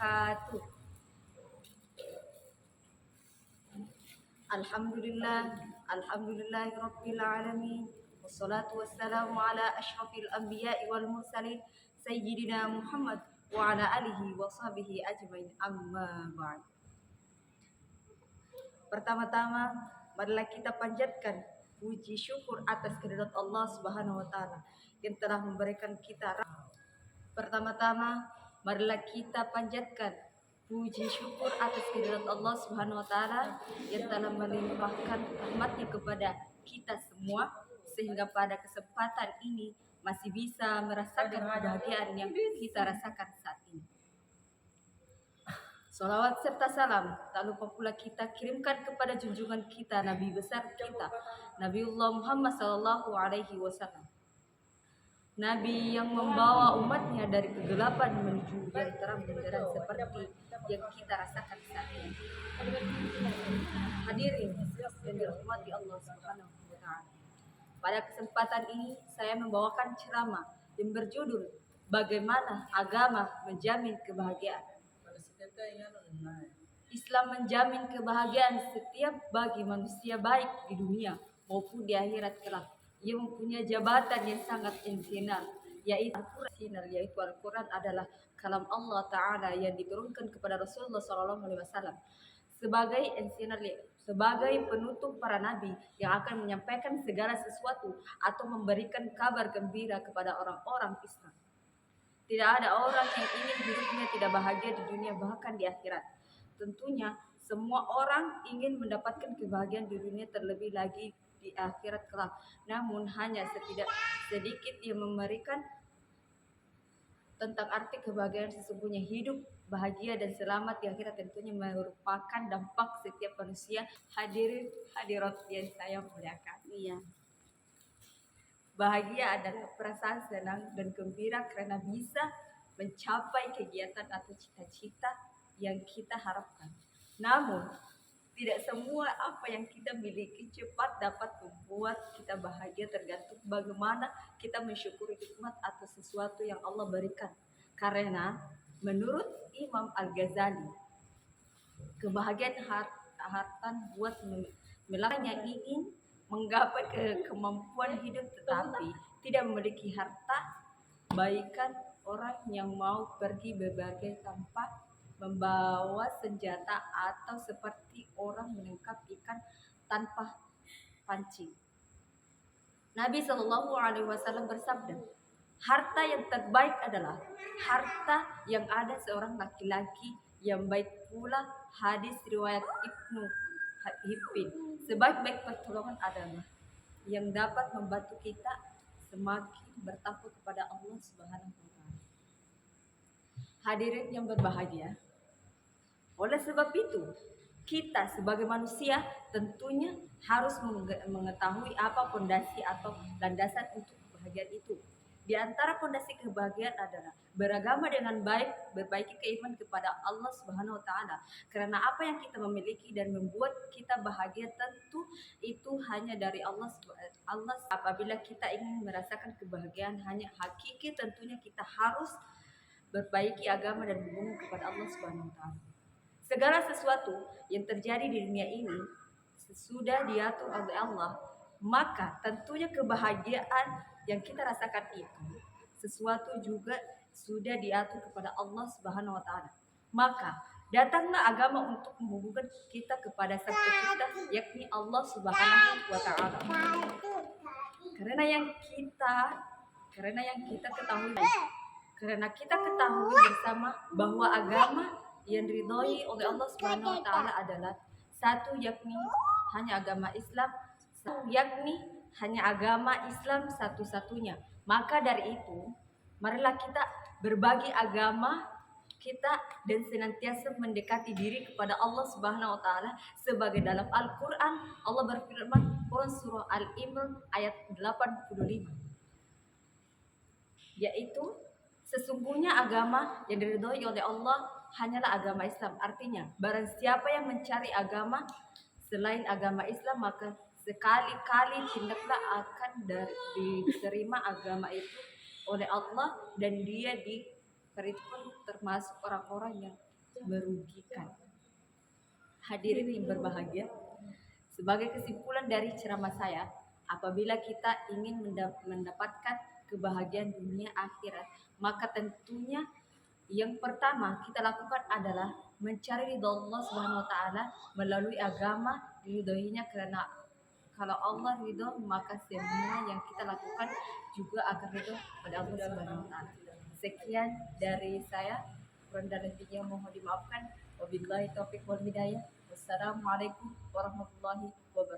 wabarakatuh. Alhamdulillahirabbil alamin. Wassalatu wassalamu ala asyrafil anbiya'i wal mursalin sayyidina Muhammad wa ala alihi wa sahbihi ajmain. Amma ba'd. Pertama-tama, marilah kita panjatkan puji syukur atas kehadirat Allah Subhanahu wa taala yang telah memberikan kita. Pertama-tama, marilah kita panjatkan puji syukur atas kehadirat Allah Subhanahu wa taala yang telah melimpahkan rahmatnya kepada kita semua sehingga pada kesempatan ini masih bisa merasakan kebahagiaan yang kita rasakan saat ini. Salawat serta salam tak lupa pula kita kirimkan kepada junjungan kita, Nabi besar kita, Nabiullah Muhammad sallallahu alaihi wasallam. Nabi yang membawa umatnya dari kegelapan menuju yang terang benderang seperti yang kita rasakan saat ini. Hadirin yang dirahmati Allah Subhanahu wa taala. Pada kesempatan ini saya membawakan ceramah yang berjudul Bagaimana Agama Menjamin Kebahagiaan. Islam menjamin kebahagiaan setiap bagi manusia baik di dunia maupun di akhirat kelak. Ia mempunyai jabatan yang sangat insinyal, yaitu Al-Quran adalah kalam Allah Ta'ala yang diturunkan kepada Rasulullah SAW sebagai insinyal, sebagai penutup para nabi yang akan menyampaikan segala sesuatu atau memberikan kabar gembira kepada orang-orang Islam. Tidak ada orang yang ingin hidupnya tidak bahagia di dunia bahkan di akhirat. Tentunya semua orang ingin mendapatkan kebahagiaan di dunia terlebih lagi di akhirat kelak. Namun hanya sedikit yang memberikan tentang arti kebahagiaan sesungguhnya. Hidup bahagia dan selamat di akhirat tentunya merupakan dampak setiap manusia. Hadirin hadirat yang saya muliakan. Iya. Bahagia adalah perasaan senang dan gembira karena bisa mencapai kegiatan atau cita-cita yang kita harapkan. Namun, tidak semua apa yang kita miliki cepat dapat membuat kita bahagia, tergantung bagaimana kita mensyukuri nikmat atau sesuatu yang Allah berikan. Karena menurut Imam Al-Ghazali, kebahagiaan harta buat melakanya ingin menggapai kemampuan hidup tetapi tidak memiliki harta, bagaikan orang yang mau pergi berbagai tanpa membawa senjata atau seperti orang menangkap ikan tanpa pancing. Nabi Shallallahu Alaihi Wasallam bersabda, harta yang terbaik adalah harta yang ada seorang laki-laki yang baik pula. Hadis riwayat Ibnu Hibban. Sebaik-baik pertolongan adalah yang dapat membantu kita semakin bertakwa kepada Allah Subhanahu wa taala. Hadirin yang berbahagia, oleh sebab itu kita sebagai manusia tentunya harus mengetahui apa fondasi atau landasan untuk kebahagiaan itu. Di antara fondasi kebahagiaan adalah beragama dengan baik, berbaiki keimanan kepada Allah Subhanahu wa taala. Karena apa yang kita memiliki dan membuat kita bahagia tentu itu hanya dari Allah. Apabila kita ingin merasakan kebahagiaan hanya hakiki, tentunya kita harus berbaiki agama dan berhubung kepada Allah Subhanahu wa taala. Segala sesuatu yang terjadi di dunia ini sesudah diatur oleh Allah, maka tentunya kebahagiaan yang kita rasakan itu sesuatu juga sudah diatur kepada Allah Subhanahu wa taala. Maka datanglah agama untuk menghubungkan kita kepada Sang Pencipta, yakni Allah Subhanahu wa taala. Karena kita ketahui bersama bahwa agama yang diridhoi oleh Allah Subhanahu wa taala adalah satu, yakni hanya agama Islam, satu-satunya. Maka dari itu, marilah kita berbagi agama kita dan senantiasa mendekati diri kepada Allah Subhanahu wa taala sebagai dalam Al-Qur'an Allah berfirman, Quran surah Al-Imran ayat 85, yaitu sesungguhnya agama yang diridhoi oleh Allah hanyalah agama Islam. Artinya, barang siapa yang mencari agama selain agama Islam, maka sekali-kali tindaklah akan diterima agama itu oleh Allah dan dia diperhitungkan termasuk orang-orang yang merugikan. Hadirin yang berbahagia, sebagai kesimpulan dari ceramah saya, apabila kita ingin mendapatkan kebahagiaan dunia akhirat, maka tentunya yang pertama kita lakukan adalah mencari ridho Allah Subhanahu wa taala melalui agama diridhoinya, karena kalau Allah ridho maka semua yang kita lakukan juga akan ridho pada Allah Subhanahu wa taala. Sekian dari saya, kurang dan lebihnya mohon dimaafkan. Wabillahi taufiq wal hidayah. Wassalamualaikum warahmatullahi wabarakatuh.